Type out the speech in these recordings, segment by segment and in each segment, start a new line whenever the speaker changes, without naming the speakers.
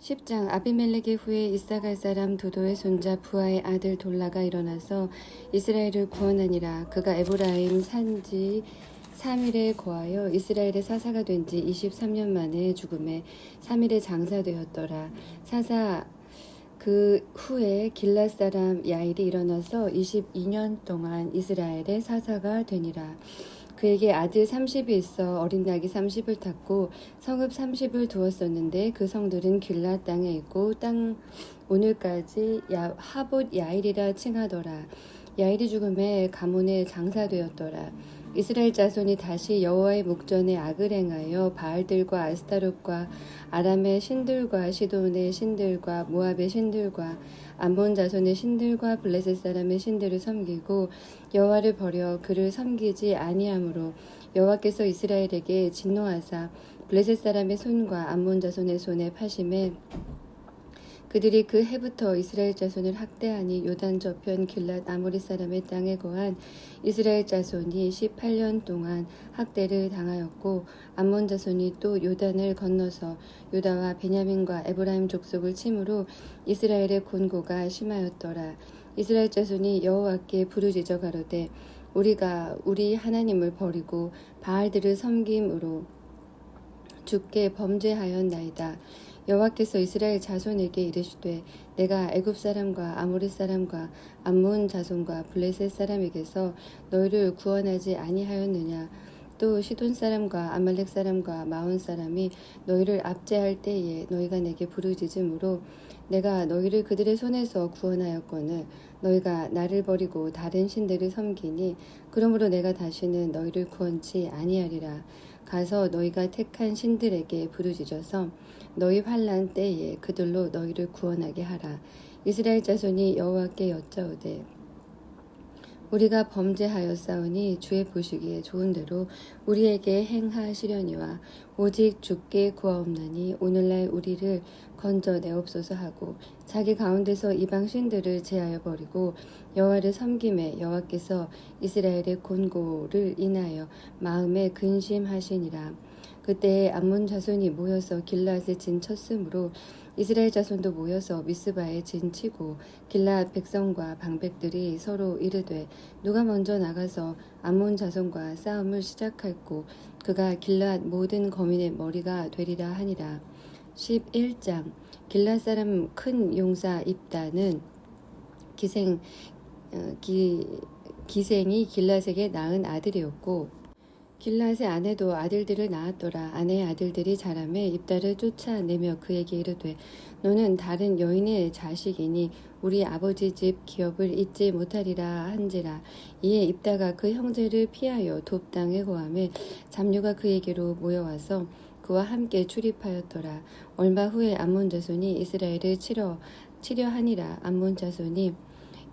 10장 아비멜렉의 후에 이사갈 사람 도도의 손자 부하의 아들 돌라가 일어나서 이스라엘을 구원하니라. 그가 에브라임 산지 3일에 거하여 이스라엘의 사사가 된 지 23년 만에 죽음에 3일에 장사되었더라. 사사 그 후에 길랏 사람 야일이 일어나서 22년 동안 이스라엘의 사사가 되니라. 그에게 아들 30이 있어 어린 낙이 30을 탔고 성읍 30을 두었었는데 그 성들은 길랏 땅에 있고 땅 오늘까지 하봇 야일이라 칭하더라. 야일이 죽음에 가문에 장사되었더라. 이스라엘 자손이 다시 여호와의 목전에 악을 행하여 바알들과 아스타롯과 아람의 신들과 시돈의 신들과 모압의 신들과 암몬 자손의 신들과 블레셋 사람의 신들을 섬기고 여호와를 버려 그를 섬기지 아니하므로 여호와께서 이스라엘에게 진노하사 블레셋 사람의 손과 암몬 자손의 손에 파심에 그들이 그 해부터 이스라엘 자손을 학대하니 요단 저편 길랏 아모리 사람의 땅에 거한 이스라엘 자손이 18년 동안 학대를 당하였고 암몬 자손이 또 요단을 건너서 유다와 베냐민과 에브라임 족속을 침으로 이스라엘의 곤고가 심하였더라. 이스라엘 자손이 여호와께 부르짖어 가로되 우리가 우리 하나님을 버리고 바알들을 섬김으로 주께 범죄하였나이다. 여호와께서 이스라엘 자손에게 이르시되 내가 애굽 사람과 아모리 사람과 암몬 자손과 블레셋 사람에게서 너희를 구원하지 아니하였느냐. 또 시돈 사람과 아말렉 사람과 마온 사람이 너희를 압제할 때에 너희가 내게 부르짖음으로 내가 너희를 그들의 손에서 구원하였거늘 너희가 나를 버리고 다른 신들을 섬기니 그러므로 내가 다시는 너희를 구원치 아니하리라. 가서 너희가 택한 신들에게 부르짖어서 너희 환난 때에 그들로 너희를 구원하게 하라. 이스라엘 자손이 여호와께 여짜오되 우리가 범죄하였사오니 주의 보시기에 좋은 대로 우리에게 행하시려니와 오직 주께 구하옵나니 오늘날 우리를 건져내옵소서 하고 자기 가운데서 이방 신들을 제하여 버리고 여호와를 섬김에 여호와께서 이스라엘의 곤고를 인하여 마음에 근심하시니라. 그때에 암몬 자손이 모여서 길랏에 진쳤으므로 이스라엘 자손도 모여서 미스바에 진치고 길랏 백성과 방백들이 서로 이르되 누가 먼저 나가서 암몬 자손과 싸움을 시작할고 그가 길랏 모든 거민의 머리가 되리라 하니라. 11장 길랏 사람 큰 용사 입다는 기생이 길랏에게 낳은 아들이었고 길랏의 아내도 아들들을 낳았더라. 아내의 아들들이 자라매 입다를 쫓아내며 그에게 이르되 너는 다른 여인의 자식이니 우리 아버지 집 기업을 잊지 못하리라 한지라. 이에 입다가 그 형제를 피하여 돕 땅에 거하매 잡류가 그에게로 모여와서 그와 함께 출입하였더라. 얼마 후에 암몬 자손이 이스라엘을 치려하니라. 암몬 자손이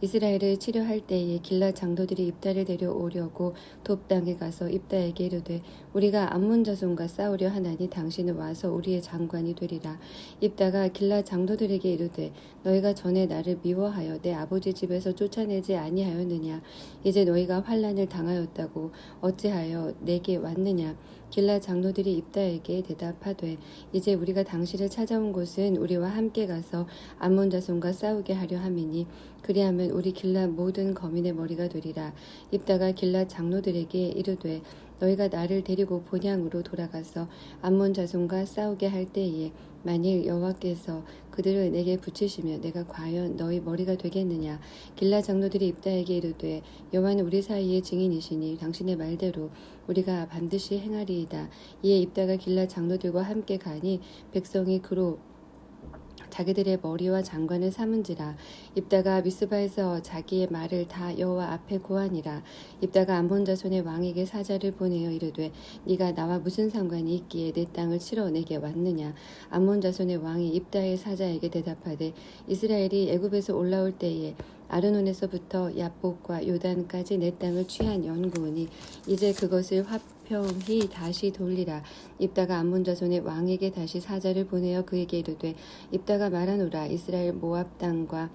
이스라엘을 치려할 때에 길랏 장도들이 입다를 데려오려고 돕 땅에 가서 입다에게 이르되 우리가 암몬 자손과 싸우려 하나니 당신은 와서 우리의 장관이 되리라. 입다가 길랏 장도들에게 이르되 너희가 전에 나를 미워하여 내 아버지 집에서 쫓아내지 아니하였느냐. 이제 너희가 환난을 당하였다고 어찌하여 내게 왔느냐. 길랏 장로들이 입다에게 대답하되 이제 우리가 당신을 찾아온 곳은 우리와 함께 가서 암몬 자손과 싸우게 하려 함이니 그리하면 우리 길랏 모든 거민의 머리가 되리라. 입다가 길랏 장로들에게 이르되 너희가 나를 데리고 본향으로 돌아가서 암몬 자손과 싸우게 할 때에 만일 여호와께서 그들을 내게 붙이시면 내가 과연 너희 머리가 되겠느냐. 길랏 장로들이 입다에게 이르되 여호와는 우리 사이의 증인이시니 당신의 말대로 우리가 반드시 행하리이다. 이에 입다가 길랏 장로들과 함께 가니 백성이 그로 자기들의 머리와 장관을 삼은지라. 입다가 미스바에서 자기의 말을 다 여호와 앞에 고하니라. 입다가 암몬 자손의 왕에게 사자를 보내어 이르되 네가 나와 무슨 상관이 있기에 내 땅을 치러 내게 왔느냐. 암몬 자손의 왕이 입다의 사자에게 대답하되 이스라엘이 애굽에서 올라올 때에 아르논에서부터 야복과 요단까지 내 땅을 취한 연고니 이제 그것을 화평히 다시 돌리라. 입다가 암몬 자손의 왕에게 다시 사자를 보내어 그에게 이르되 입다가 말하노라. 이스라엘 모압 땅과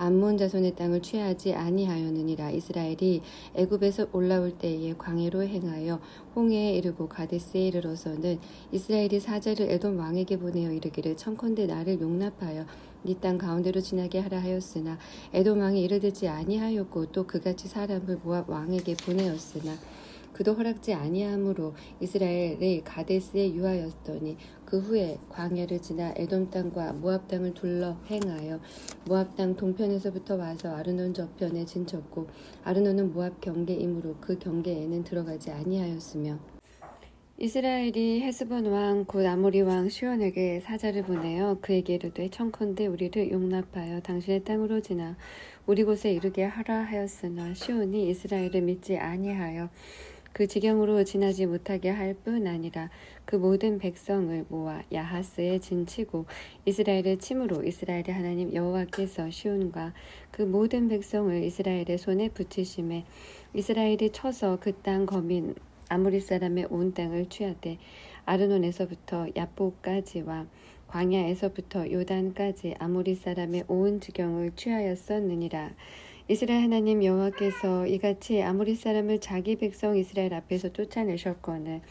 암몬 자손의 땅을 취하지 아니하였느니라. 이스라엘이 애굽에서 올라올 때에 광야로 행하여 홍해에 이르고 가데스에 이르러서는 이스라엘이 사자를 에돔 왕에게 보내어 이르기를 청컨대 나를 용납하여 네 땅 가운데로 지나게 하라 하였으나 에돔 왕이 이를 듣지 아니하였고 또 그같이 사람을 모압 왕에게 보내었으나 그도 허락지 아니하므로 이스라엘이 가데스에 유하였더니 그 후에 광야를 지나 에돔 땅과 모압 땅을 둘러 행하여 모압 땅 동편에서부터 와서 아르논 저편에 진쳤고 아르논은 모압 경계이므로 그 경계에는 들어가지 아니하였으며 이스라엘이 헤스본 왕 곧 아모리 왕 시온에게 사자를 보내어 그에게 이르되 청컨대 우리를 용납하여 당신의 땅으로 지나 우리 곳에 이르게 하라 하였으나 시온이 이스라엘을 믿지 아니하여 그 지경으로 지나지 못하게 할 뿐 아니라 그 모든 백성을 모아 야하스에 진치고 이스라엘을 침으로 이스라엘의 하나님 여호와께서 시온과 그 모든 백성을 이스라엘의 손에 붙이심에 이스라엘이 쳐서 그 땅 거민 아모리 사람의 온 땅을 취하되 아르논에서부터 야보까지와 광야에서부터 요단까지 아모리 사람의 온 지경을 취하였었느니라. 이스라엘 하나님 여호와께서 이같이 아모리 사람을 자기 백성 이스라엘 앞에서 쫓아내셨거늘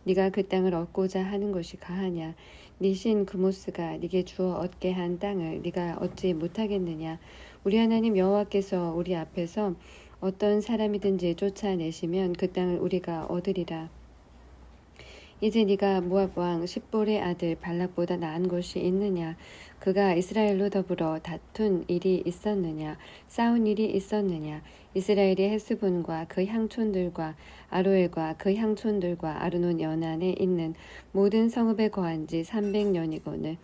네가 그 땅을 얻고자 하는 것이 가하냐? 네 신 그모스가 네게 주어 얻게 한 땅을 네가 얻지 못하겠느냐? 우리 하나님 여호와께서 우리 앞에서 어떤 사람이든지 쫓아내시면 그 땅을 우리가 얻으리라. 이제 네가 모압 왕 십볼의 아들 발락보다 나은 것이 있느냐? 그가 이스라엘로 더불어 다툰 일이 있었느냐? 싸운 일이 있었느냐? 이스라엘이 헤스본과 그 향촌들과 아로엘과 그 향촌들과 아르논 연안에 있는 모든 성읍에 거한 지 300년이거늘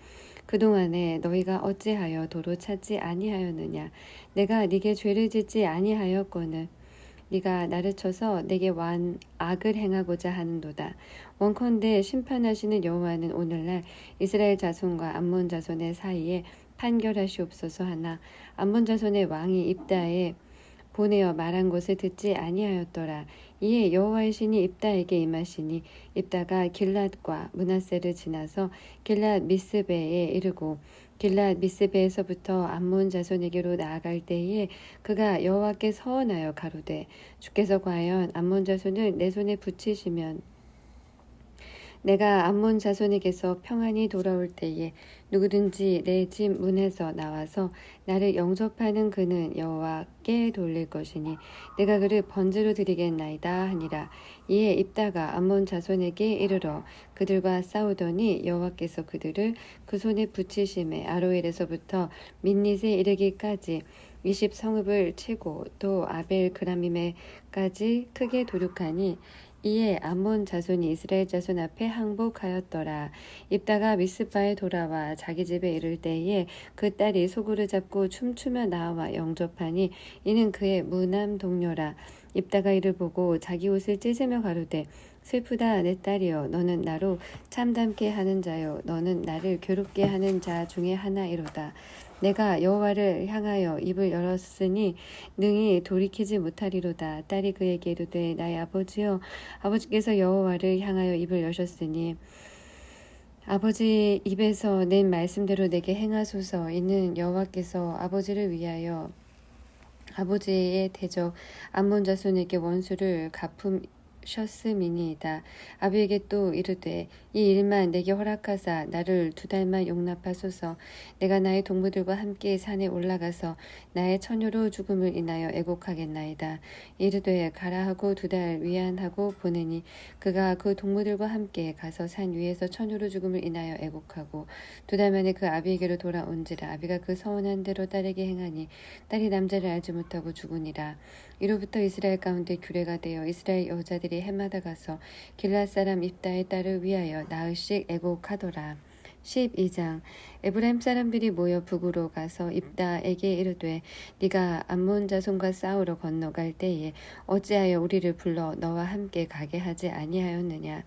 그동안에 너희가 어찌하여 도로 찾지 아니하였느냐? 내가 네게 죄를 짓지 아니하였거늘 네가 나를 쳐서 내게 악을 행하고자 하는도다. 원컨대 심판하시는 여호와는 오늘날 이스라엘 자손과 암몬 자손의 사이에 판결하시옵소서 하나 암몬 자손의 왕이 입다에 보내어 말한 것을 듣지 아니하였더라. 이에 여호와의 신이 입다에게 임하시니 입다가 길랏과 므낫세를 지나서 길랏 미스베에 이르고 길랏 미스베에서부터 암몬 자손에게로 나아갈 때에 그가 여호와께 서원하여 가로되 주께서 과연 암몬 자손을 내 손에 붙이시면 내가 암몬 자손에게서 평안히 돌아올 때에 누구든지 내 집 문에서 나와서 나를 영접하는 그는 여호와께 돌릴 것이니 내가 그를 번제로 드리겠나이다 하니라. 이에 입다가 암몬 자손에게 이르러 그들과 싸우더니 여호와께서 그들을 그 손에 붙이심에 아로엘에서부터 민닛에 이르기까지 20성읍을 치고 또 아벨 그라밈에까지 크게 도륙하니 이에 암몬 자손이 이스라엘 자손 앞에 항복하였더라. 입다가 미스바에 돌아와 자기 집에 이를 때에 그 딸이 소구를 잡고 춤추며 나와 영접하니 이는 그의 무남 동료라. 입다가 이를 보고 자기 옷을 찢으며 가로되 슬프다 내 딸이여 너는 나로 참담케 하는 자요 너는 나를 괴롭게 하는 자 중에 하나이로다. 내가 여호와를 향하여 입을 열었으니 능히 돌이키지 못하리로다. 딸이 그에게 이르되 나의 아버지여 아버지께서 여호와를 향하여 입을 여셨으니 아버지 입에서 낸 말씀대로 내게 행하소서. 이는 여호와께서 아버지를 위하여 아버지의 대적 암몬 자손에게 원수를 갚으셨음이니이다. 아비에게 또 이르되 이 일만 내게 허락하사 나를 2달만 용납하소서. 내가 나의 동무들과 함께 산에 올라가서 나의 처녀로 죽음을 인하여 애곡하겠나이다. 이르되 가라 하고 2달 위안하고 보내니 그가 그 동무들과 함께 가서 산 위에서 처녀로 죽음을 인하여 애곡하고 2달 만에 그 아비에게로 돌아온지라. 아비가 그 서원한 대로 딸에게 행하니 딸이 남자를 알지 못하고 죽으니라. 이로부터 이스라엘 가운데 규례가 되어 이스라엘 여자들이 해마다 가서 길랏 사람 입다의 딸을 위하여 나흘씩 애곡하더라. 12장 에브라임 사람들이 모여 북으로 가서 입다에게 이르되 네가 암몬 자손과 싸우러 건너갈 때에 어찌하여 우리를 불러 너와 함께 가게 하지 아니하였느냐.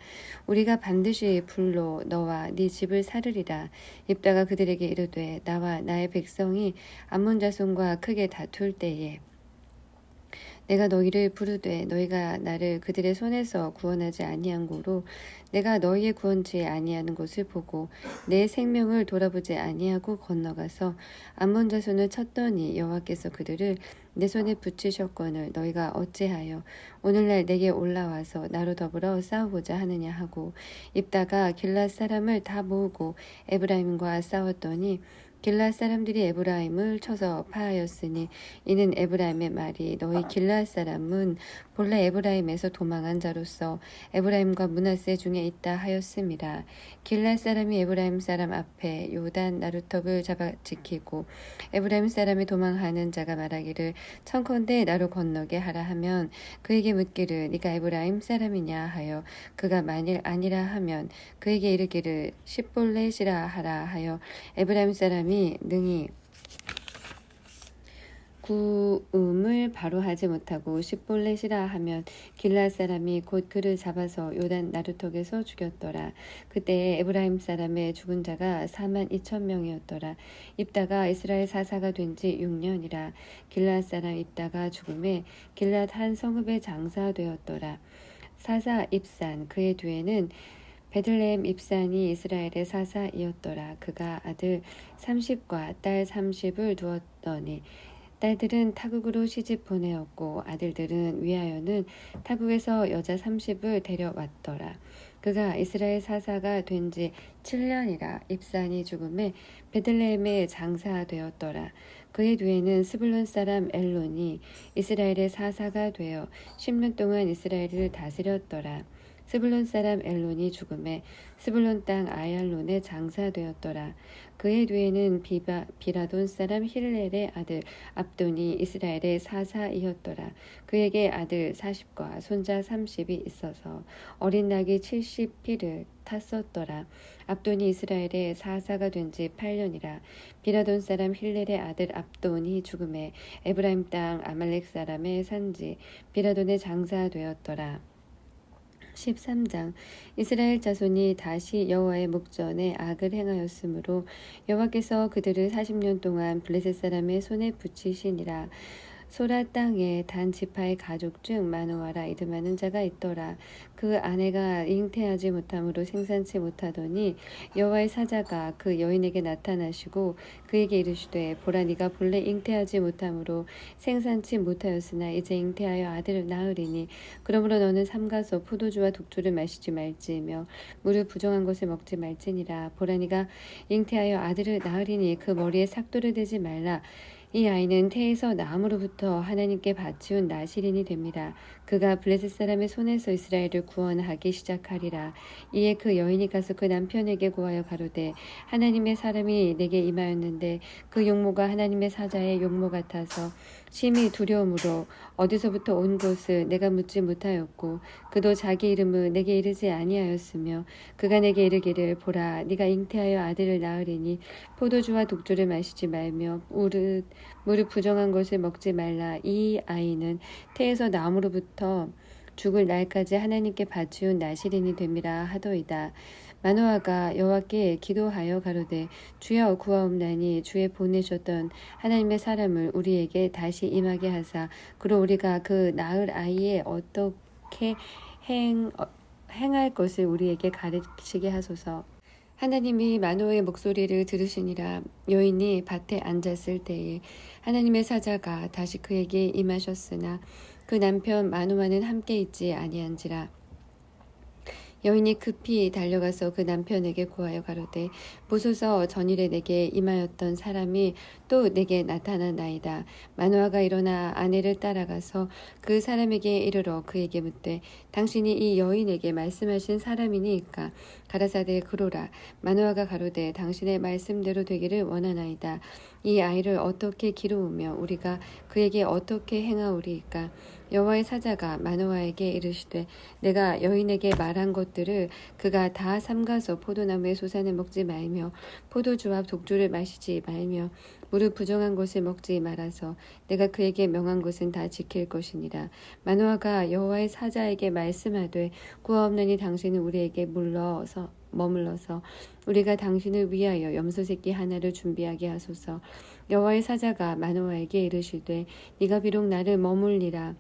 우리가 반드시 불러 너와 네 집을 사르리라. 입다가 그들에게 이르되 나와 나의 백성이 암몬 자손과 크게 다툴 때에 내가 너희를 부르되 너희가 나를 그들의 손에서 구원하지 아니한 고로 내가 너희의 구원치 아니하는 것을 보고 내 생명을 돌아보지 아니하고 건너가서 암몬 자손을 쳤더니 여호와께서 그들을 내 손에 붙이셨거늘 너희가 어찌하여 오늘날 내게 올라와서 나로 더불어 싸우고자 하느냐 하고 입다가 길앗 사람을 다 모으고 에브라임과 싸웠더니 길앗 사람들이 에브라임을 쳐서 파하였으니 이는 에브라임의 말이 너희 길앗 사람은 본래 에브라임에서 도망한 자로서 에브라임과 므낫세 중에 있다 하였음이라. 길앗 사람이 에브라임 사람 앞에 요단 나루톱을 잡아 지키고 에브라임 사람이 도망하는 자가 말하기를 청컨대 나로 건너게 하라 하면 그에게 묻기를 네가 에브라임 사람이냐 하여 그가 만일 아니라 하면 그에게 이르기를 십볼렛이라 하라 하여 에브라임 사람이 능히 구음을 바로 하지 못하고 십볼렛이라 하면 길앗 사람이 곧 그를 잡아서 요단 나루턱에서 죽였더라. 그때에 에브라임 사람의 죽은 자가 42,000명이었더라. 입다가 이스라엘 사사가 된 지 6년이라. 길앗 사람 입다가 죽음에 길앗 한 성읍에 장사되었더라. 사사 입산 그의 뒤에는 베들레헴 입산이 이스라엘의 사사이었더라. 그가 아들 30과 딸 30을 두었더니 딸들은 타국으로 시집 보내었고 아들들은 위하여는 타국에서 여자 30을 데려왔더라. 그가 이스라엘 사사가 된 지 7년이라. 입산이 죽음에 베들레헴에 장사되었더라. 그의 뒤에는 스불론 사람 엘론이 이스라엘의 사사가 되어 10년 동안 이스라엘을 다스렸더라. 스불론 사람 엘론이 죽음에 스불론 땅 아얄론에 장사되었더라. 그의 뒤에는 비라돈 사람 힐렐의 아들 압돈이 이스라엘의 사사이었더라. 그에게 아들 40과 손자 30이 있어서 어린 낙이 70피를 탔었더라. 압돈이 이스라엘의 사사가 된 지 8년이라. 비라돈 사람 힐렐의 아들 압돈이 죽음에 에브라임 땅 아말렉 사람의 산지 비라돈에 장사되었더라. 13장 이스라엘 자손이 다시 여호와의 목전에 악을 행하였으므로 여호와께서 그들을 40년 동안 블레셋 사람의 손에 붙이시니라. 소라 땅에 단 지파의 가족 중 마노아라 이름하는 자가 있더라. 그 아내가 잉태하지 못함으로 생산치 못하더니 여호와의 사자가 그 여인에게 나타나시고 그에게 이르시되 보라 네가 본래 잉태하지 못함으로 생산치 못하였으나 이제 잉태하여 아들을 낳으리니 그러므로 너는 삼가서 포도주와 독주를 마시지 말지며 물을 부정한 것을 먹지 말지니라. 보라 네가 잉태하여 아들을 낳으리니 그 머리에 삭도를 대지 말라. 이 아이는 태에서 나음으로부터 하나님께 바치운 나시린이 됩니다. 그가 블레셋 사람의 손에서 이스라엘을 구원하기 시작하리라. 이에 그 여인이 가서 그 남편에게 고하여 가로되 하나님의 사람이 내게 임하였는데 그 용모가 하나님의 사자의 용모 같아서 심히 두려움으로 어디서부터 온 것을 내가 묻지 못하였고 그도 자기 이름은 내게 이르지 아니하였으며 그가 내게 이르기를 보라 네가 잉태하여 아들을 낳으리니 포도주와 독주를 마시지 말며 물을 부정한 것을 먹지 말라. 이 아이는 태에서 나음으로부터 죽을 날까지 하나님께 바치운 나시린이 됨이라 하더이다. 마노아가 여호와께 기도하여 가로되 주여 구하옵나니 주의 보내셨던 하나님의 사람을 우리에게 다시 임하게 하사 그로 우리가 그 낳을 아이에 어떻게 행할 것을 우리에게 가르치게 하소서. 하나님이 마노아의 목소리를 들으시니라. 여인이 밭에 앉았을 때에 하나님의 사자가 다시 그에게 임하셨으나 그 남편 마노아는 함께 있지 아니한지라. 여인이 급히 달려가서 그 남편에게 고하여 가로되 보소서 전일에 내게 임하였던 사람이 또 내게 나타나나이다. 마노아가 일어나 아내를 따라가서 그 사람에게 이르러 그에게 묻되 당신이 이 여인에게 말씀하신 사람이니까 가라사대 그로라. 마노아가 가로되 당신의 말씀대로 되기를 원하나이다. 이 아이를 어떻게 기르우며 우리가 그에게 어떻게 행하오리이까. 여호와의 사자가 마노아에게 이르시되 내가 여인에게 말한 것들을 그가 다 삼가서 포도나무의 소산을 먹지 말며 포도주와 독주를 마시지 말며 물을 부정한 것을 먹지 말아서 내가 그에게 명한 것은 다 지킬 것이니라. 마노아가 여호와의 사자에게 말씀하되 구하옵나니 당신은 우리에게 머물러서 우리가 당신을 위하여 염소 새끼 하나를 준비하게 하소서. 여호와의 사자가 마노아에게 이르시되 네가 비록 나를 머물리라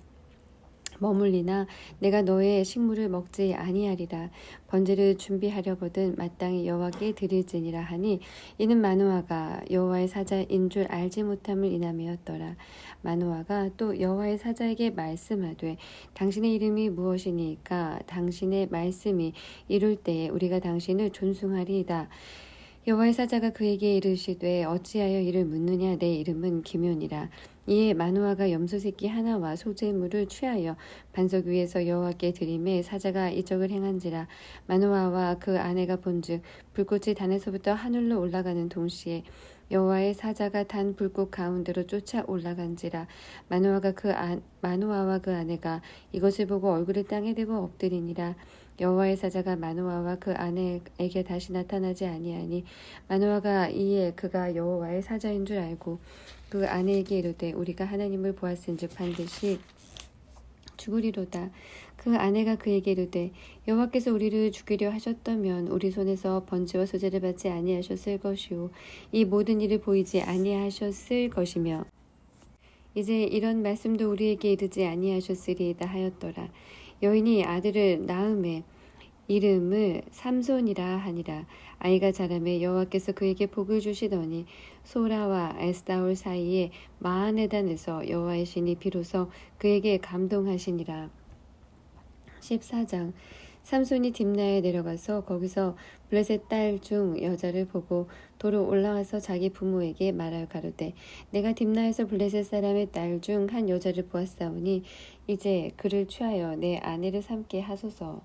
머물리나 내가 너의 식물을 먹지 아니하리라. 번제를 준비하려거든 마땅히 여호와께 드릴지니라 하니 이는 마노아가 여호와의 사자인 줄 알지 못함을 인함이었더라. 마노아가 또 여호와의 사자에게 말씀하되 당신의 이름이 무엇이니까 당신의 말씀이 이룰 때에 우리가 당신을 존숭하리이다. 여호와의 사자가 그에게 이르시되 어찌하여 이를 묻느냐. 내 이름은 기묘니라. 이에 마노아가 염소 새끼 하나와 소재물을 취하여 반석 위에서 여호와께 드리매 사자가 이적을 행한지라. 마노아와 그 아내가 본즉 불꽃이 단에서부터 하늘로 올라가는 동시에 여호와의 사자가 단 불꽃 가운데로 쫓아 올라간지라. 마노아와 그 아내가 이것을 보고 얼굴을 땅에 대고 엎드리니라. 여호와의 사자가 마노아와 그 아내에게 다시 나타나지 아니하니 마노아가 이에 그가 여호와의 사자인 줄 알고 그 아내에게 이르되 우리가 하나님을 보았은즉 반드시 죽으리로다. 그 아내가 그에게 이르되 여호와께서 우리를 죽이려 하셨다면 우리 손에서 번제와 소제를 받지 아니하셨을 것이요 이 모든 일을 보이지 아니하셨을 것이며 이제 이런 말씀도 우리에게 이르지 아니하셨으리이다 하였더라. 여인이 아들을 낳음에 이름을 삼손이라 하니라. 아이가 자라매 여호와께서 그에게 복을 주시더니 소라와 에스다올 사이에 마하네단에서 여호와의 신이 비로소 그에게 감동하시니라. 14장 삼손이 딥나에 내려가서 거기서 블레셋 딸 중 여자를 보고 도로 올라와서 자기 부모에게 말하여 가로되 내가 딥나에서 블레셋 사람의 딸 중 한 여자를 보았사오니 이제 그를 취하여 내 아내를 삼게 하소서.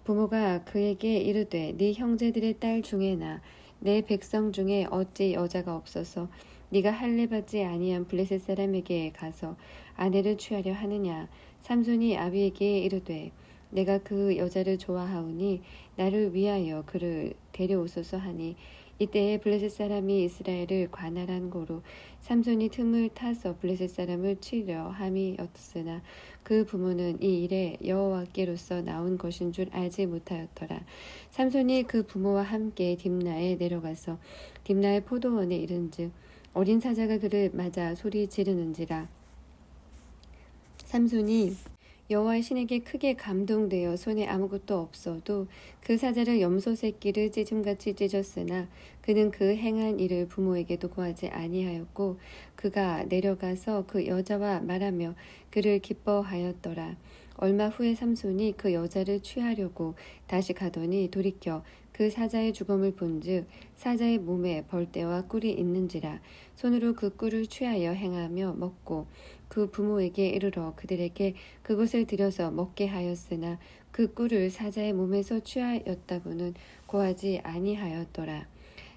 부모가 그에게 이르되 네 형제들의 딸 중에나 내 백성 중에 어찌 여자가 없어서 네가 할례 받지 아니한 블레셋 사람에게 가서 아내를 취하려 하느냐. 삼손이 아비에게 이르되 내가 그 여자를 좋아하오니 나를 위하여 그를 데려오소서 하니 이때에 블레셋 사람이 이스라엘을 관할한 고로 삼손이 틈을 타서 블레셋 사람을 치려 함이었으나 그 부모는 이 일에 여호와께로서 나온 것인 줄 알지 못하였더라. 삼손이 그 부모와 함께 딥나에 내려가서 딥나의 포도원에 이른즉 어린 사자가 그를 맞아 소리 지르는지라. 삼손이 여호와의 신에게 크게 감동되어 손에 아무것도 없어도 그 사자를 염소 새끼를 찢음같이 찢었으나 그는 그 행한 일을 부모에게도 고하지 아니하였고 그가 내려가서 그 여자와 말하며 그를 기뻐하였더라. 얼마 후에 삼손이 그 여자를 취하려고 다시 가더니 돌이켜 그 사자의 죽음을 본즉 사자의 몸에 벌떼와 꿀이 있는지라. 손으로 그 꿀을 취하여 행하며 먹고 그 부모에게 이르러 그들에게 그것을 들여서 먹게 하였으나 그 꿀을 사자의 몸에서 취하였다고는 고하지 아니하였더라.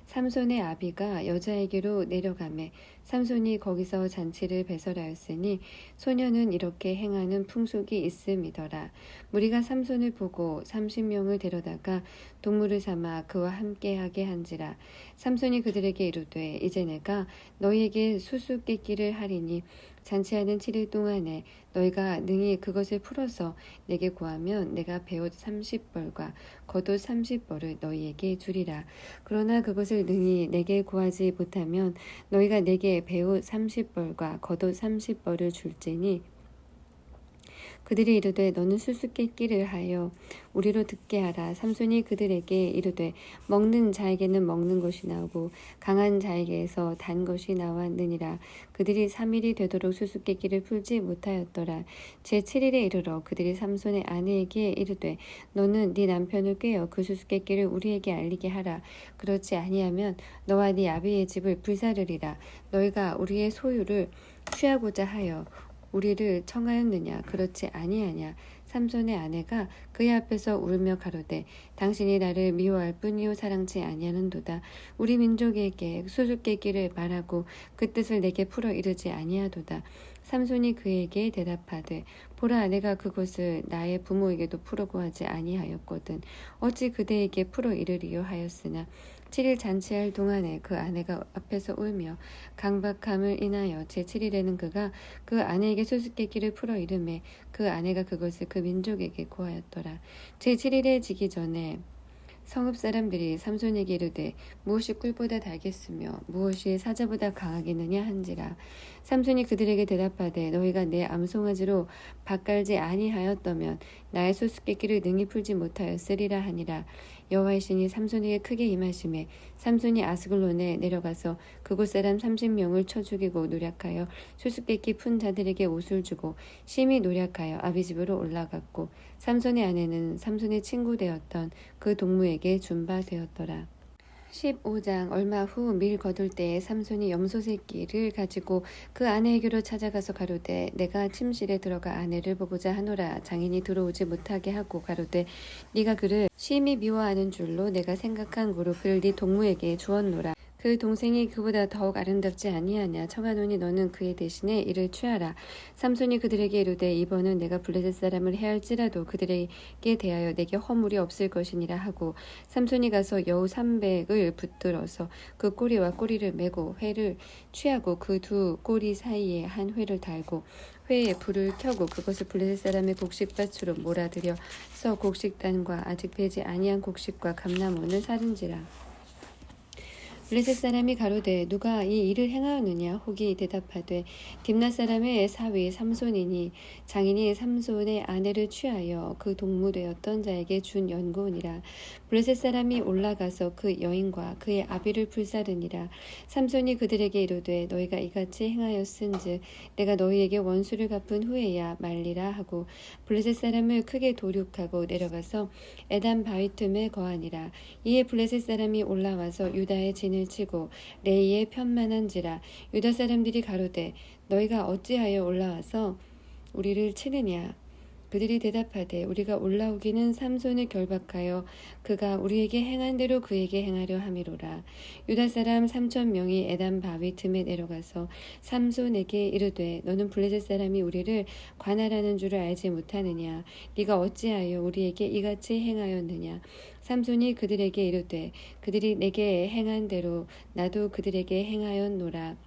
삼손의 아비가 여자에게로 내려가매 삼손이 거기서 잔치를 배설하였으니 소녀는 이렇게 행하는 풍속이 있음이더라. 무리가 삼손을 보고 30명을 데려다가 동물을 삼아 그와 함께하게 한지라. 삼손이 그들에게 이르되 이제 내가 너희에게 수수께끼를 하리니 잔치하는 7일 동안에 너희가 능히 그것을 풀어서 내게 구하면 내가 베옷 30벌과 겉옷 30벌을 너희에게 주리라. 그러나 그것을 능히 내게 구하지 못하면 너희가 내게 베옷 30벌과 겉옷 30벌을 줄지니 그들이 이르되 너는 수수께끼를 하여 우리로 듣게 하라. 삼손이 그들에게 이르되 먹는 자에게는 먹는 것이 나오고 강한 자에게서 단 것이 나왔느니라. 그들이 3일이 되도록 수수께끼를 풀지 못하였더라. 제7일에 이르러 그들이 삼손의 아내에게 이르되 너는 네 남편을 꾀어 그 수수께끼를 우리에게 알리게 하라. 그렇지 아니하면 너와 네 아비의 집을 불사르리라. 너희가 우리의 소유를 취하고자 하여 우리를 청하였느냐. 그렇지 아니하냐. 삼손의 아내가 그의 앞에서 울며 가로되 당신이 나를 미워할 뿐이요 사랑치 아니하는도다. 우리 민족에게 수수께끼를 말하고 그 뜻을 내게 풀어 이르지 아니하도다. 삼손이 그에게 대답하되 보라 내가 그것을 나의 부모에게도 풀어고 하지 아니하였거든 어찌 그대에게 풀어 이르리요 하였으나 7일 잔치할 동안에 그 아내가 앞에서 울며 강박함을 인하여 제7일에는 그가 그 아내에게 수수께끼를 풀어 이르매 그 아내가 그것을 그 민족에게 고하였더라. 제7일에 지기 전에 성읍 사람들이 삼손에게 이르되 무엇이 꿀보다 달겠으며 무엇이 사자보다 강하겠느냐 한지라. 삼손이 그들에게 대답하되 너희가 내 암송아지로 밭갈지 아니하였더면 나의 수수께끼를 능히 풀지 못하였으리라 하니라. 여호와의 신이 삼손에게 크게 임하심에 삼손이 아스글론에 내려가서 그곳 사람 30명을 쳐 죽이고 노략하여 수수께끼 푼 자들에게 옷을 주고 심히 노략하여 아비 집으로 올라갔고 삼손의 아내는 삼손의 친구 되었던 그 동무에게 준바되었더라. 15장. 얼마 후 밀 거둘 때에 삼손이 염소 새끼를 가지고 그 아내에게로 찾아가서 가로되 내가 침실에 들어가 아내를 보고자 하노라. 장인이 들어오지 못하게 하고 가로되 네가 그를 심히 미워하는 줄로 내가 생각한 고로 그를 네 동무에게 주었노라. 그 동생이 그보다 더욱 아름답지 아니하냐. 청하노니 너는 그의 대신에 이를 취하라. 삼손이 그들에게 이르되 이번은 내가 블레셋 사람을 해할지라도 그들에게 대하여 내게 허물이 없을 것이니라 하고 삼손이 가서 여우 300을 붙들어서 그 꼬리와 꼬리를 메고 회를 취하고 그 두 꼬리 사이에 한 회를 달고 회에 불을 켜고 그것을 블레셋 사람의 곡식밭으로 몰아들여서 곡식단과 아직 배지 아니한 곡식과 감나무는 사른지라. 블레셋 사람이 가로되 누가 이 일을 행하였느냐. 혹이 대답하되 딥낫 사람의 사위 삼손이니 장인이 삼손의 아내를 취하여 그 동무되었던 자에게 준 연고니라. 블레셋 사람이 올라가서 그 여인과 그의 아비를 불사르니라. 삼손이 그들에게 이르되 너희가 이같이 행하였은즉 내가 너희에게 원수를 갚은 후에야 말리라 하고 블레셋 사람을 크게 도륙하고 내려가서 에단 바위 틈에 거하니라. 이에 블레셋 사람이 올라와서 유다의 진을 치고 레이에 편만한지라. 유다 사람들이 가로되 너희가 어찌하여 올라와서 우리를 치느냐. 그들이 대답하되 우리가 올라오기는 삼손을 결박하여 그가 우리에게 행한 대로 그에게 행하려 함이로라. 유다 사람 3,000명이 에단 바위 틈에 내려가서 삼손에게 이르되 너는 블레셋 사람이 우리를 관할하는 줄을 알지 못하느냐. 네가 어찌하여 우리에게 이같이 행하였느냐. 삼손이 그들에게 이르되 그들이 내게 행한 대로 나도 그들에게 행하였노라.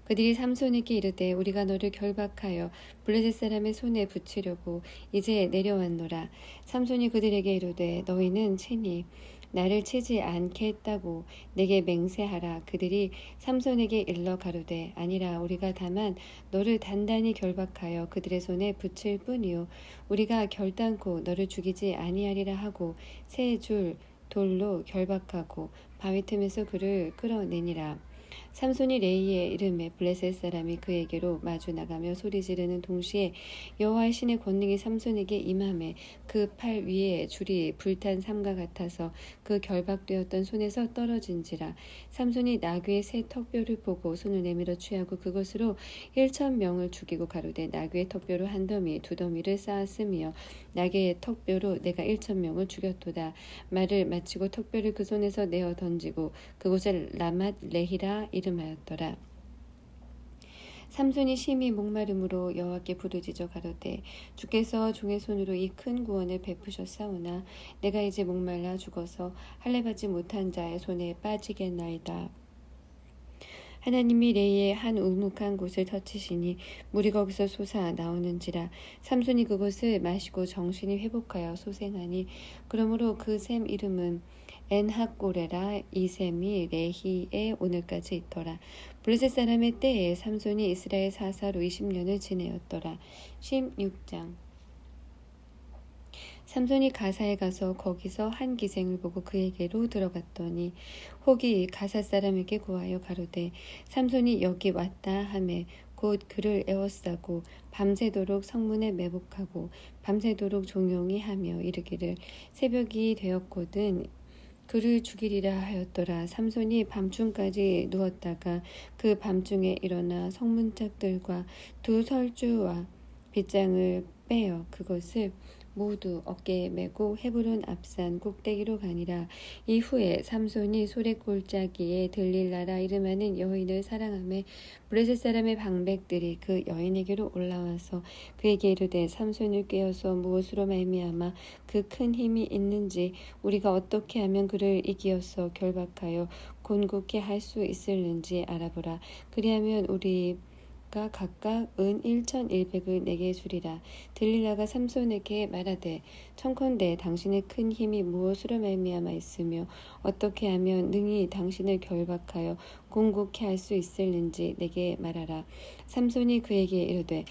그들이 삼손에게 이르되 우리가 너를 결박하여 블레셋 사람의 손에 붙이려고 이제 내려왔노라. 삼손이 그들에게 이르되 너희는 친히 나를 치지 않게 했다고 내게 맹세하라. 그들이 삼손에게 일러 가로되 아니라 우리가 다만 너를 단단히 결박하여 그들의 손에 붙일 뿐이요 우리가 결단코 너를 죽이지 아니하리라 하고 세 줄 돌로 결박하고 바위 틈에서 그를 끌어내니라. 삼손이 레이의 이름에 블레셋 사람이 그에게로 마주 나가며 소리 지르는 동시에 여호와의 신의 권능이 삼손에게 임함에 그 팔 위에 줄이 불탄 삼과 같아서 그 결박되었던 손에서 떨어진지라. 삼손이 나귀의 새 턱뼈를 보고 손을 내밀어 취하고 그것으로 1,000명을 죽이고 가로되 나귀의 턱뼈로 한 더미 두 더미를 쌓았으며 나귀의 턱뼈로 내가 1,000명을 죽였도다. 말을 마치고 턱뼈를 그 손에서 내어 던지고 그곳을 라맛 레히라 이름하였더라. 삼손이 심히 목마름으로 여호와께 부르짖어 가로되 주께서 종의 손으로 이 큰 구원을 베푸셨사오나 내가 이제 목말라 죽어서 할례받지 못한 자의 손에 빠지겠나이다. 하나님이 레이의 한 우묵한 곳을 터치시니 물이 거기서 솟아 나오는지라. 삼손이 그곳을 마시고 정신이 회복하여 소생하니 그러므로 그 샘 이름은 엔하꼬레라. 이 샘이 레히에 오늘까지 있더라. 블레셋 사람의 때에 삼손이 이스라엘 사사로 20년을 지내었더라. 16장. 삼손이 가사에 가서 거기서 한 기생을 보고 그에게로 들어갔더니 혹이 가사 사람에게 구하여 가로되 삼손이 여기 왔다 하매 곧 그를 에워싸고 밤새도록 성문에 매복하고 밤새도록 종용이 하며 이르기를 새벽이 되었거든 그를 죽이리라 하였더라. 삼손이 밤중까지 누웠다가 그 밤중에 일어나 성문짝들과 두 설주와 빗장을 빼어 그것을 모두 어깨에 메고 헤브론 앞산 꼭대기로 가니라. 이후에 삼손이 소래골짜기에 들릴라라 이름하는 여인을 사랑하며 블레셋 사람의 방백들이 그 여인에게로 올라와서 그에게 이르되 삼손을 꾀어서 무엇으로 말미암아 그 큰 힘이 있는지 우리가 어떻게 하면 그를 이기어서 결박하여 곤고케 할 수 있을는지 알아보라. 그리하면 우리 각각 은 1,100을 내게 주리라. 들릴라가 삼손에게 말하되 청컨대 당신의 큰 힘이 무엇으로 말미암아 있으며 어떻게 하면 능히 당신을 결박하여 공곡케 할 수 있을는지 내게 말하라. 삼손이 그에게 이르되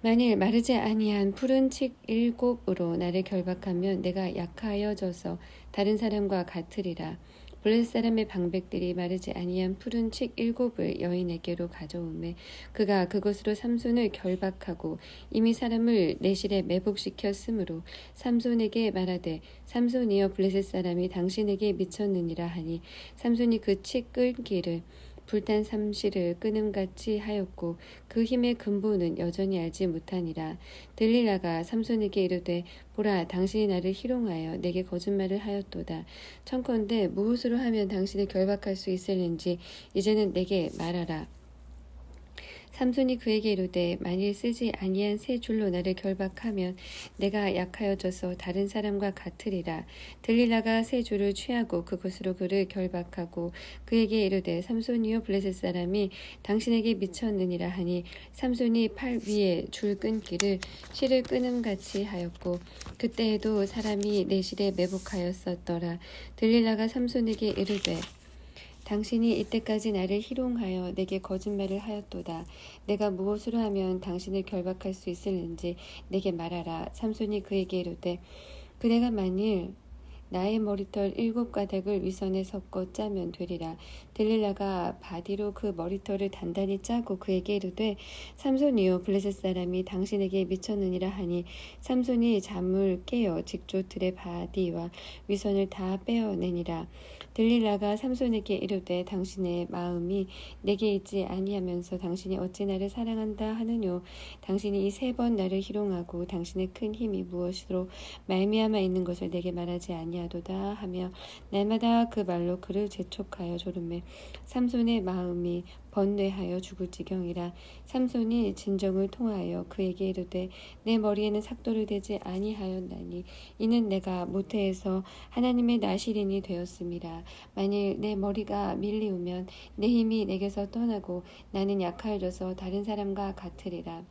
만일 마르지 아니한 푸른 칡 7으로 나를 결박하면 내가 약하여져서 다른 사람과 같으리라. 블레셋 사람의 방백들이 마르지 아니한 푸른 칡 7을 여인에게로 가져오매 그가 그것으로 삼손을 결박하고 이미 사람을 내실에 매복시켰으므로 삼손에게 말하되 삼손이여 블레셋 사람이 당신에게 미쳤느니라 하니 삼손이 그 칡 끈기를 불탄 삼시를 끊음같이 하였고 그 힘의 근본은 여전히 알지 못하니라. 들릴라가 삼손에게 이르되 보라 당신이 나를 희롱하여 내게 거짓말을 하였도다. 청컨대 무엇으로 하면 당신을 결박할 수 있을는지 이제는 내게 말하라. 삼손이 그에게 이르되 만일 쓰지 아니한 새 줄로 나를 결박하면 내가 약하여져서 다른 사람과 같으리라. 들릴라가 새 줄을 취하고 그것으로 그를 결박하고 그에게 이르되 삼손이여 블레셋 사람이 당신에게 미쳤느니라 하니 삼손이 팔 위에 줄 끊기를 실을 끊음같이 하였고 그때에도 사람이 내실에 매복하였었더라. 들릴라가 삼손에게 이르되 당신이 이때까지 나를 희롱하여 내게 거짓말을 하였도다. 내가 무엇으로 하면 당신을 결박할 수 있을는지 내게 말하라. 삼손이 그에게 이르되 그대가 만일 나의 머리털 7가닥을 위선에 섞어 짜면 되리라. 들릴라가 바디로 그 머리털을 단단히 짜고 그에게 이르되 삼손이여 블레셋 사람이 당신에게 미쳤느니라 하니 삼손이 잠을 깨어 직조틀의 바디와 위선을 다 빼어내니라. 들릴라가 삼손에게 이르되 당신의 마음이 내게 있지 아니하면서 당신이 어찌 나를 사랑한다 하느뇨. 당신이 이 3번 나를 희롱하고 당신의 큰 힘이 무엇으로 말미암아 있는 것을 내게 말하지 아니하도다 하며 날마다 그 말로 그를 재촉하여 조르매 삼손의 마음이 번뇌하여 죽을 지경이라. 삼손이 진정을 통하여 그에게 이르되 내 머리에는 삭도를 대지 아니하였나니 이는 내가 모태에서 하나님의 나시린이 되었음이라. 만일 내 머리가 밀리우면 내 힘이 내게서 떠나고 나는 약하여져서 다른 사람과 같으리라.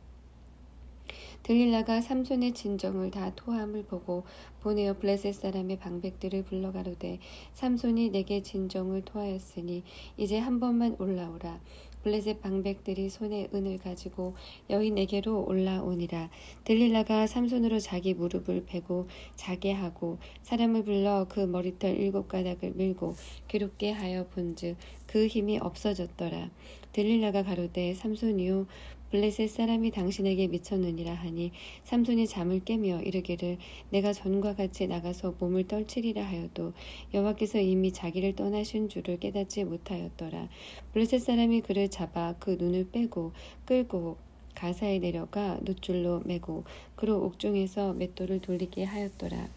들릴라가 삼손의 진정을 다 토함을 보고 보내어 블레셋 사람의 방백들을 불러 가로되 삼손이 내게 진정을 토하였으니 이제 한 번만 올라오라. 블레셋 방백들이 손에 은을 가지고 여인에게로 올라오니라. 들릴라가 삼손으로 자기 무릎을 베고 자게 하고 사람을 불러 그 머리털 7가닥을 밀고 괴롭게 하여 본즉 그 힘이 없어졌더라. 들릴라가 가로되 삼손이요 블레셋 사람이 당신에게 미쳤느니라 하니 삼손이 잠을 깨며 이르기를 내가 전과 같이 나가서 몸을 떨치리라 하여도 여호와께서 이미 자기를 떠나신 줄을 깨닫지 못하였더라. 블레셋 사람이 그를 잡아 그 눈을 빼고 끌고 가사에 내려가 놋줄로 매고 그로 옥중에서 맷돌을 돌리게 하였더라.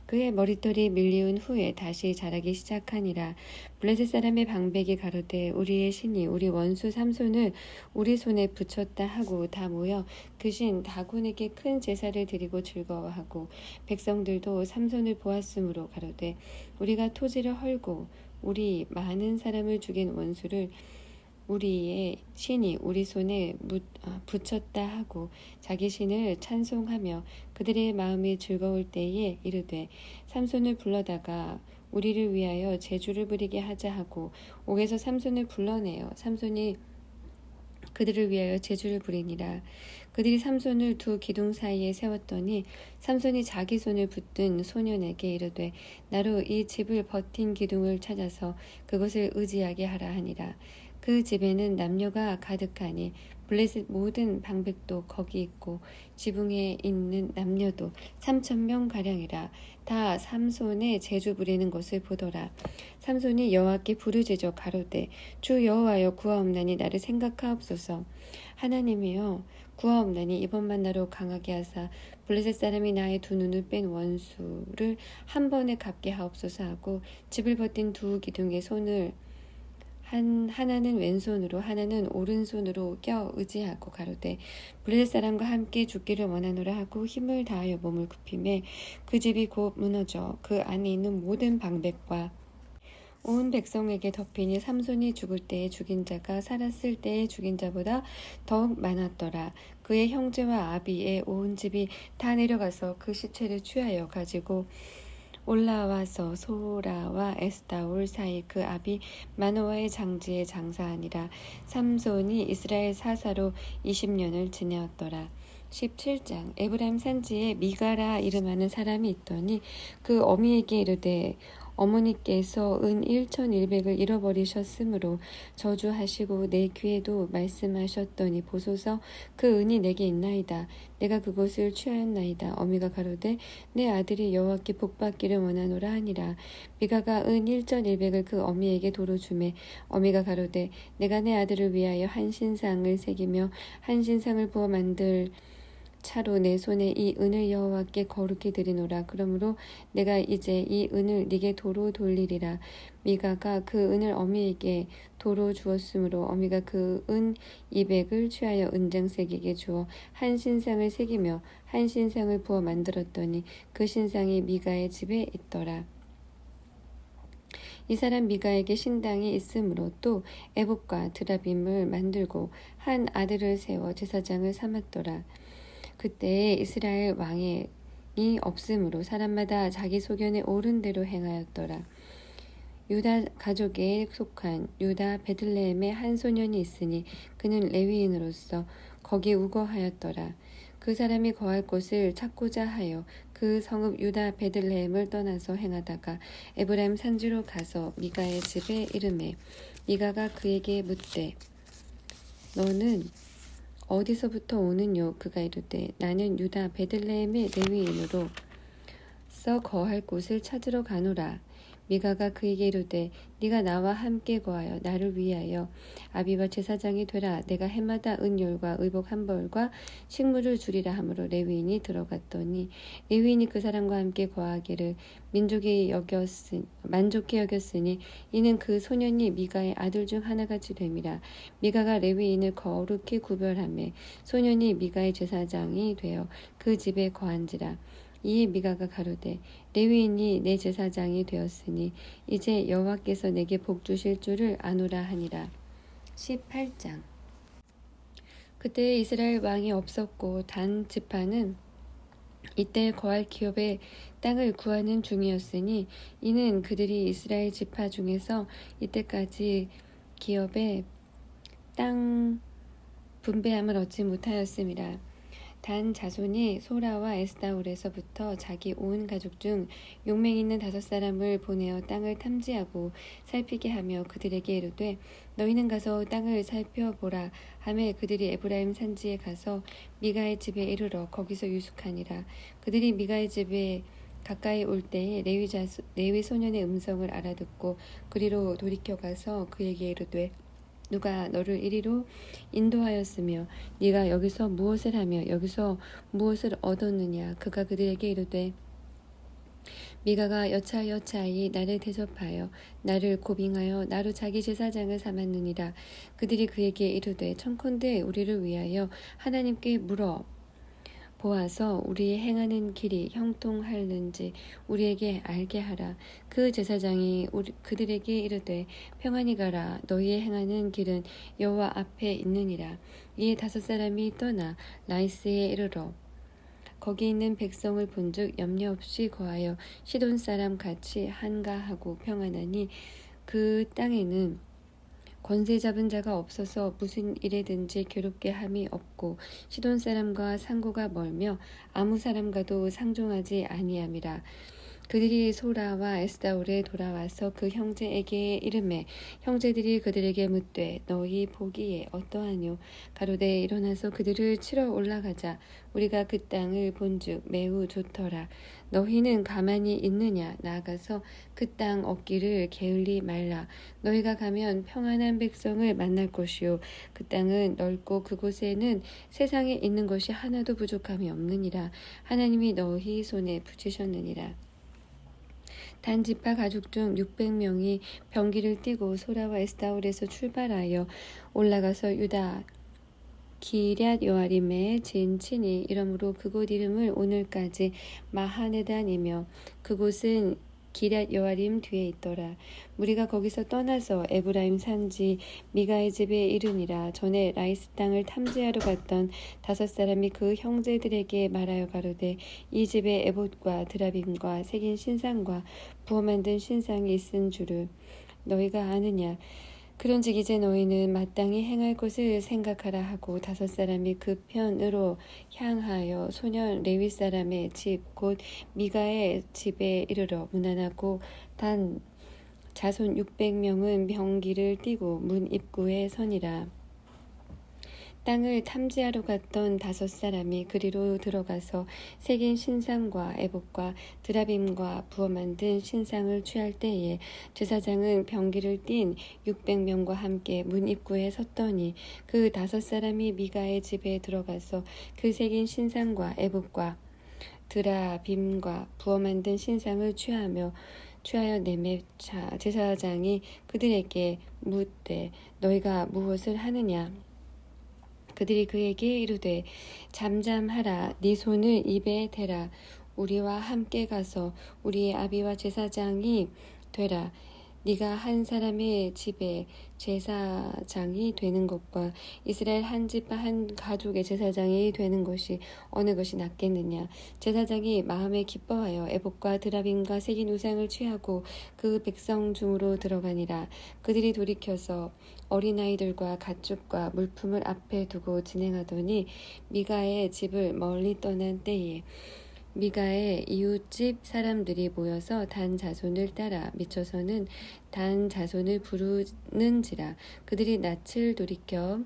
그의 머리털이 밀리운 후에 다시 자라기 시작하니라. 블레셋 사람의 방백이 가로되 우리의 신이 우리 원수 삼손을 우리 손에 붙였다 하고 다 모여 그 신 다곤에게 큰 제사를 드리고 즐거워하고 백성들도 삼손을 보았으므로 가로되 우리가 토지를 헐고 우리 많은 사람을 죽인 원수를 우리의 신이 우리 손에 붙였다 하고 자기 신을 찬송하며 그들의 마음이 즐거울 때에 이르되 삼손을 불러다가 우리를 위하여 제주를 부리게 하자 하고 옥에서 삼손을 불러내어 삼손이 그들을 위하여 제주를 부리니라. 그들이 삼손을 두 기둥 사이에 세웠더니 삼손이 자기 손을 붙든 소년에게 이르되 나로 이 집을 버틴 기둥을 찾아서 그것을 의지하게 하라 하니라. 그 집에는 남녀가 가득하니 블레셋 모든 방백도 거기 있고 지붕에 있는 남녀도 3,000명 가량이라. 다 삼손의 제주 부리는 것을 보더라. 삼손이 여호와께 부르짖어 가로되 주 여호와여 구하옵나니 나를 생각하옵소서. 하나님이여 구하옵나니 이번만 나로 강하게 하사 블레셋 사람이 나의 두 눈을 뺀 원수를 한 번에 갚게 하옵소서 하고 집을 버틴 두 기둥에 손을 하나는 왼손으로 하나는 오른손으로 껴 의지하고 가로되 블레셋 사람과 함께 죽기를 원하노라 하고 힘을 다하여 몸을 굽히매 그 집이 곧 무너져 그 안에 있는 모든 방백과 온 백성에게 덮이니 삼손이 죽을 때에 죽인 자가 살았을 때에 죽인 자보다 더욱 많았더라. 그의 형제와 아비의 온 집이 다 내려가서 그 시체를 취하여 가지고 올라와서 소라와 에스다올 사이 그 아비 마노아의 장지에 장사하니라. 삼손이 이스라엘 사사로 20년을 지내었더라. 17장. 에브라임 산지에 미가라 이름하는 사람이 있더니 그 어미에게 이르되 어머니께서 은 1,100을 잃어버리셨으므로 저주하시고 내 귀에도 말씀하셨더니 보소서 그 은이 내게 있나이다. 내가 그것을 취하였나이다. 어미가 가로되 내 아들이 여호와께 복받기를 원하노라 하니라. 미가가 은 1,100을 그 어미에게 도로 주매 어미가 가로되 내가 내 아들을 위하여 한 신상을 새기며 한 신상을 부어 만들 차로 내 손에 이 은을 여호와께 거룩히 드리노라. 그러므로 내가 이제 이 은을 네게 도로 돌리리라. 미가가 그 은을 어미에게 도로 주었으므로 어미가 그 은 200을 취하여 은장새기게 주어 한 신상을 새기며 한 신상을 부어 만들었더니 그 신상이 미가의 집에 있더라. 이 사람 미가에게 신당이 있으므로 또 에봇과 드라빔을 만들고 한 아들을 세워 제사장을 삼았더라. 그때에 이스라엘 왕이 없으므로 사람마다 자기 소견에 옳은 대로 행하였더라. 유다 가족에 속한 유다 베들레헴에 한 소년이 있으니 그는 레위인으로서 거기 우거하였더라. 그 사람이 거할 곳을 찾고자 하여 그 성읍 유다 베들레헴을 떠나서 행하다가 에브라임 산지로 가서 미가의 집에 이르매 미가가 그에게 묻되 너는 어디서부터 오느뇨? 그가 이르되 나는 유다 베들레헴의 레위인으로 서 거할 곳을 찾으러 가노라. 미가가 그에게 이르되 네가 나와 함께 거하여 나를 위하여 아비와 제사장이 되라. 내가 해마다 은율과 의복 한 벌과 식물을 주리라 하므로 레위인이 들어갔더니 레위인이 그 사람과 함께 거하기를 만족해 여겼으니 이는 그 소년이 미가의 아들 중 하나같이 됨이라. 미가가 레위인을 거룩히 구별하매 소년이 미가의 제사장이 되어 그 집에 거한지라. 이에 미가가 가로되 레위인이 내 제사장이 되었으니 이제 여호와께서 내게 복 주실 줄을 아노라 하니라. 18장. 그때 이스라엘 왕이 없었고 단 지파는 이때 거할 기업의 땅을 구하는 중이었으니 이는 그들이 이스라엘 지파 중에서 이때까지 기업의 땅 분배함을 얻지 못하였음이라. 단 자손이 소라와 에스다올에서부터 자기 온 가족 중 용맹 있는 5사람을 보내어 땅을 탐지하고 살피게 하며 그들에게 이르되 너희는 가서 땅을 살펴보라 하매 그들이 에브라임 산지에 가서 미가의 집에 이르러 거기서 유숙하니라. 그들이 미가의 집에 가까이 올 때에 레위 소년의 음성을 알아듣고 그리로 돌이켜 가서 그에게 이르되 누가 너를 이리로 인도하였으며 네가 여기서 무엇을 하며 여기서 무엇을 얻었느냐. 그가 그들에게 이르되 미가가 여차여차히 나를 대접하여 나를 고빙하여 나로 자기 제사장을 삼았느니라. 그들이 그에게 이르되 청컨대 우리를 위하여 하나님께 물어 보아서 우리의 행하는 길이 형통하는지 우리에게 알게 하라. 그 제사장이 그들에게 이르되 평안히 가라. 너희의 행하는 길은 여호와 앞에 있느니라. 이에 5사람이 떠나 라이스에 이르러 거기 있는 백성을 본즉 염려 없이 거하여 시돈 사람 같이 한가하고 평안하니 그 땅에는 권세 잡은 자가 없어서 무슨 일에든지 괴롭게 함이 없고 시돈 사람과 상고가 멀며 아무 사람과도 상종하지 아니함이라. 그들이 소라와 에스다올에 돌아와서 그 형제에게 이르매 형제들이 그들에게 묻되 너희 보기에 어떠하뇨? 가로되 일어나서 그들을 치러 올라가자. 우리가 그 땅을 본즉 매우 좋더라. 너희는 가만히 있느냐? 나아가서 그 땅 얻기를 게을리 말라. 너희가 가면 평안한 백성을 만날 것이요 그 땅은 넓고 그곳에는 세상에 있는 것이 하나도 부족함이 없느니라. 하나님이 너희 손에 붙이셨느니라. 단 지파 가족 중 600명이 병기를 띠고 소라와 에스다올에서 출발하여 올라가서 유다 기럇 여아림에 진친이 이러므로 그곳 이름을 오늘까지 마하네단이며 그곳은 기럇 여아림 뒤에 있더라. 무리가 거기서 떠나서 에브라임 산지 미가의 집에 이르니라. 전에 라이스 땅을 탐지하러 갔던 5사람이 그 형제들에게 말하여 가로되 이 집에 에봇과 드라빔과 새긴 신상과 부어 만든 신상이 있은 줄을 너희가 아느냐. 그런즉 이제 너희는 마땅히 행할 것을 생각하라 하고 5사람이 그 편으로 향하여 소년 레위 사람의 집 곧 미가의 집에 이르러 문안하고 단 자손 600명은 병기를 띠고 문 입구에 서니라. 땅을 탐지하러 갔던 5사람이 그리로 들어가서 새긴 신상과 에봇과 드라빔과 부어 만든 신상을 취할 때에 제사장은 병기를 띤 600명과 함께 문 입구에 섰더니 그 5사람이 미가의 집에 들어가서 그 새긴 신상과 에봇과 드라빔과 부어 만든 신상을 취하여 내매차 제사장이 그들에게 묻되 너희가 무엇을 하느냐. 그들이 그에게 이르되 잠잠하라. 네 손을 입에 대라. 우리와 함께 가서 우리의 아비와 제사장이 되라. 네가 한 사람의 집에 제사장이 되는 것과 이스라엘 한 집과 한 가족의 제사장이 되는 것이 어느 것이 낫겠느냐. 제사장이 마음에 기뻐하여 에봇과 드라빔과 새긴 우상을 취하고 그 백성 중으로 들어가니라. 그들이 돌이켜서 어린아이들과 가축과 물품을 앞에 두고 진행하더니 미가의 집을 멀리 떠난 때에 미가의 이웃집 사람들이 모여서 단 자손을 따라 미쳐서는 단 자손을 부르는지라. 그들이 낯을 돌이켜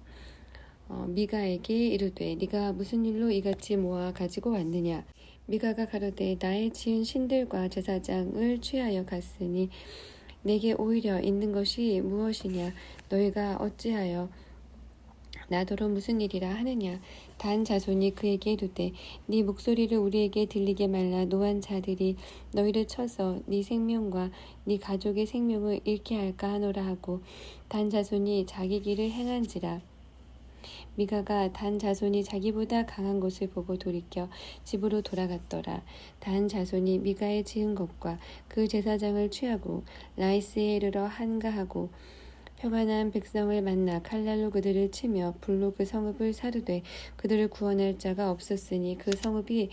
미가에게 이르되 네가 무슨 일로 이같이 모아 가지고 왔느냐. 미가가 가로되 나의 지은 신들과 제사장을 취하여 갔으니 내게 오히려 있는 것이 무엇이냐. 너희가 어찌하여 나더러 무슨 일이라 하느냐. 단 자손이 그에게 이르되 네 목소리를 우리에게 들리게 말라. 노한 자들이 너희를 쳐서 네 생명과 네 가족의 생명을 잃게 할까 하노라 하고 단 자손이 자기 길을 행한지라. 미가가 단 자손이 자기보다 강한 것을 보고 돌이켜 집으로 돌아갔더라. 단 자손이 미가의 지은 것과 그 제사장을 취하고 라이스에 이르러 한가하고 평안한 백성을 만나 칼날로 그들을 치며 불로 그 성읍을 사르되 그들을 구원할 자가 없었으니 그 성읍이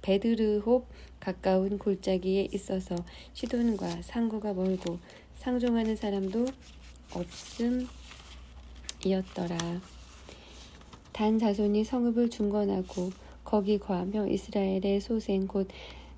베드르홉 가까운 골짜기에 있어서 시돈과 상고가 멀고 상종하는 사람도 없음이었더라. 단 자손이 성읍을 중건하고 거기 거하며 이스라엘의 소생 곧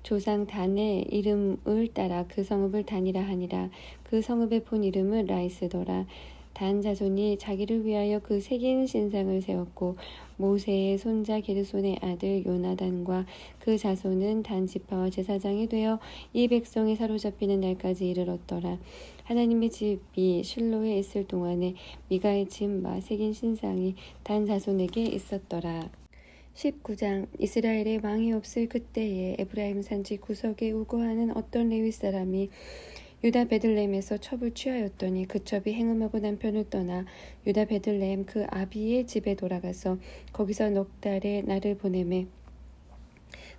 조상 단의 이름을 따라 그 성읍을 단이라 하니라. 그 성읍의 본 이름은 라이스더라. 단 자손이 자기를 위하여 그 새긴 신상을 세웠고 모세의 손자 게르손의 아들 요나단과 그 자손은 단 지파와 제사장이 되어 이 백성이 사로잡히는 날까지 이르렀더라. 하나님의 집이 실로에 있을 동안에 미가의 짐과 새긴 신상이 단 자손에게 있었더라. 19장. 이스라엘의 왕이 없을 그때에 에브라임 산지 구석에 우거하는 어떤 레위 사람이 유다 베들레헴에서 첩을 취하였더니 그 첩이 행음하고 남편을 떠나 유다 베들레헴 그 아비의 집에 돌아가서 거기서 넉 달의 날을 보내매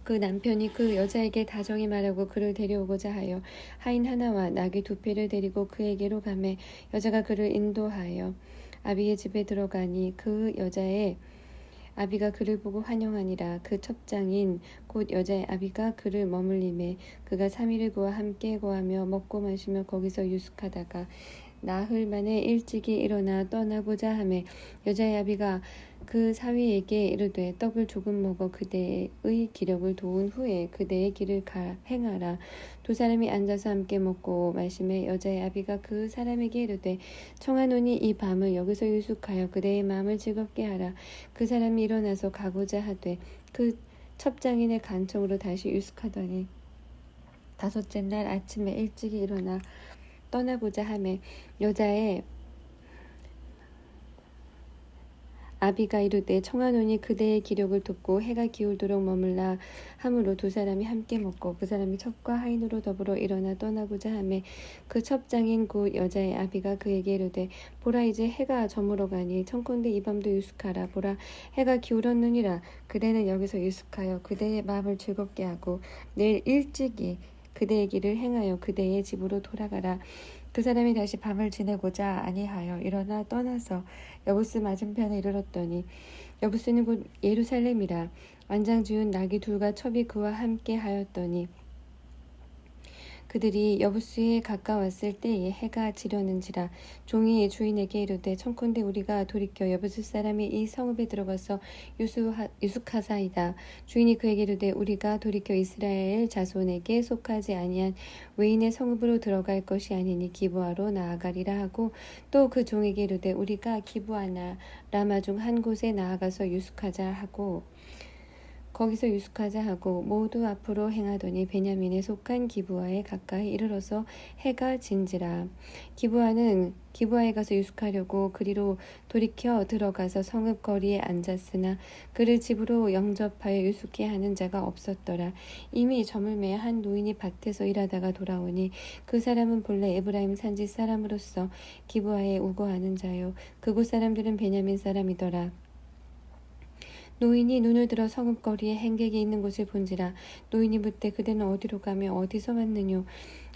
그 남편이 그 여자에게 다정히 말하고 그를 데려오고자 하여 하인 하나와 나귀 2匹를 데리고 그에게로 가매 여자가 그를 인도하여 아비의 집에 들어가니 그 여자의 아비가 그를 보고 환영하니라. 그 첩장인 곧 여자의 아비가 그를 머물림에 그가 3일을 그와 함께 거하며 먹고 마시며 거기서 유숙하다가 나흘 만에 일찍이 일어나 떠나고자 하매 여자의 아비가 그 사위에게 이르되 떡을 조금 먹어 그대의 기력을 도운 후에 그대의 길을 행하라. 2사람이 앉아서 함께 먹고 마시매 여자의 아비가 그 사람에게 이르되 청하노니 이 밤을 여기서 유숙하여 그대의 마음을 즐겁게 하라. 그 사람이 일어나서 가고자 하되 그 첩장인의 간청으로 다시 유숙하더니 5째 날 아침에 일찍이 일어나 떠나고자 하매 여자의 아비가 이르되 청하노니 그대의 기력을 돕고 해가 기울도록 머물라 하므로 2사람이 함께 먹고 그 사람이 첩과 하인으로 더불어 일어나 떠나고자 하매 그 첩장인 곧 여자의 아비가 그에게 이르되 보라 이제 해가 저물어 가니 청컨대 이 밤도 유숙하라. 보라 해가 기울었느니라. 그대는 여기서 유숙하여 그대의 마음을 즐겁게 하고 내일 일찍이 그대의 길을 행하여 그대의 집으로 돌아가라. 그 사람이 다시 밤을 지내고자 아니하여 일어나 떠나서 여부스 맞은편에 이르렀더니 여부스는 곧 예루살렘이라. 완장 지은 나귀 둘과 첩이 그와 함께 하였더니 그들이 여부스에 가까웠을 때에 해가 지려는지라. 종이 주인에게 이르되 청컨대 우리가 돌이켜 여부스 사람이 이 성읍에 들어가서 유숙하사이다. 주인이 그에게 이르되 우리가 돌이켜 이스라엘 자손에게 속하지 아니한 외인의 성읍으로 들어갈 것이 아니니 기브아로 나아가리라 하고, 또 그 종에게 이르되 우리가 기브아나 라마 중 한 곳에 나아가서 유숙하자 하고 거기서 유숙하자 하고 모두 앞으로 행하더니 베냐민에 속한 기브아에 가까이 이르러서 해가 진지라. 기브아에 가서 유숙하려고 그리로 돌이켜 들어가서 성읍 거리에 앉았으나 그를 집으로 영접하여 유숙케 하는 자가 없었더라. 이미 저물매 한 노인이 밭에서 일하다가 돌아오니 그 사람은 본래 에브라임 산지 사람으로서 기브아에 우거하는 자요 그곳 사람들은 베냐민 사람이더라. 노인이 눈을 들어 성읍거리에 행객이 있는 곳을 본지라. 노인이 묻되 그대는 어디로 가며 어디서 왔느뇨?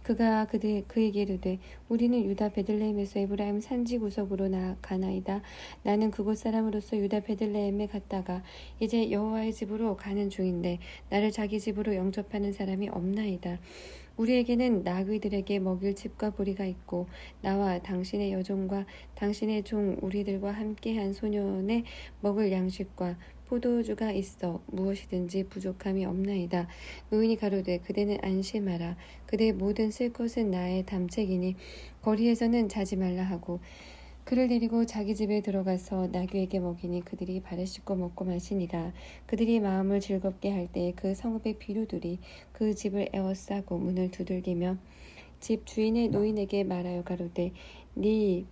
그가 그에게 이르되 우리는 유다 베들레헴에서 에브라임 산지 구석으로 가나이다. 나는 그곳 사람으로서 유다 베들레헴에 갔다가 이제 여호와의 집으로 가는 중인데 나를 자기 집으로 영접하는 사람이 없나이다. 우리에게는 나귀들에게 먹일 집과 보리가 있고 나와 당신의 여종과 당신의 종 우리들과 함께한 소년의 먹을 양식과 포도주가 있어 무엇이든지 부족함이 없나이다. 노인이 가로되 그대는 안심하라. 그대의 모든 쓸 것은 나의 담책이니 거리에서는 자지 말라 하고 그를 데리고 자기 집에 들어가서 나귀에게 먹이니 그들이 발을 씻고 먹고 마시니라. 그들이 마음을 즐겁게 할 때에 그 성읍의 비류들이 그 집을 에워싸고 문을 두들기며 집 주인의 노인에게 말하여 가로되 네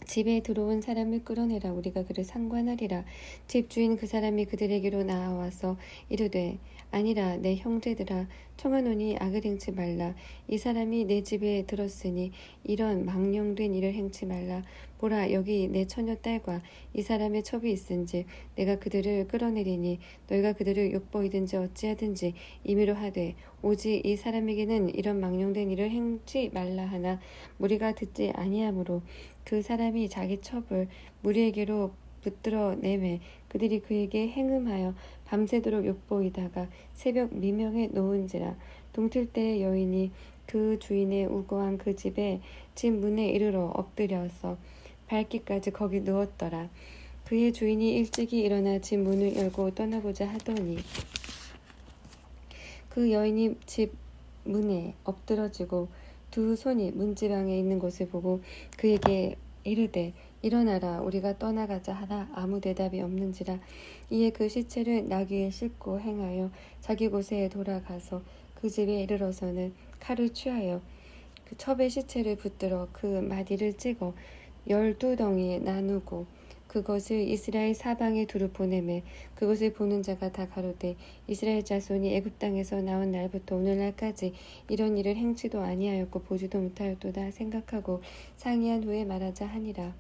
집에 들어온 사람을 끌어내라. 우리가 그를 상관하리라. 집주인 그 사람이 그들에게로 나아와서 이르되 아니라 내 형제들아 청하노니 악을 행치 말라. 이 사람이 내 집에 들었으니 이런 망령된 일을 행치 말라. 보라 여기 내 처녀 딸과 이 사람의 첩이 있은즉 내가 그들을 끌어내리니 너희가 그들을 욕보이든지 어찌하든지 임의로 하되 오직 이 사람에게는 이런 망령된 일을 행치 말라 하나 무리가 듣지 아니하므로 그 사람이 자기 첩을 무리에게로 붙들어 내매 그들이 그에게 행음하여 밤새도록 욕보이다가 새벽 미명에 놓은지라. 동틀 때에 여인이 그 주인의 우거한 그 집에 집 문에 이르러 엎드려서 밝기까지 거기 누웠더라. 그의 주인이 일찍이 일어나 집 문을 열고 떠나고자 하더니 그 여인이 집 문에 엎드러지고 두 손이 문지방에 있는 것을 보고 그에게 이르되 일어나라 우리가 떠나가자 하나 아무 대답이 없는지라. 이에 그 시체를 나귀에 싣고 행하여 자기 곳에 돌아가서 그 집에 이르러서는 칼을 취하여 그 첩의 시체를 붙들어 그 마디를 찍어 12덩이에 나누고 그것을 이스라엘 사방에 두루 보내매 그것을 보는 자가 다 가로되 이스라엘 자손이 애굽 땅에서 나온 날부터 오늘날까지 이런 일을 행치도 아니하였고 보지도 못하였도다 생각하고 상의한 후에 말하자 하니라.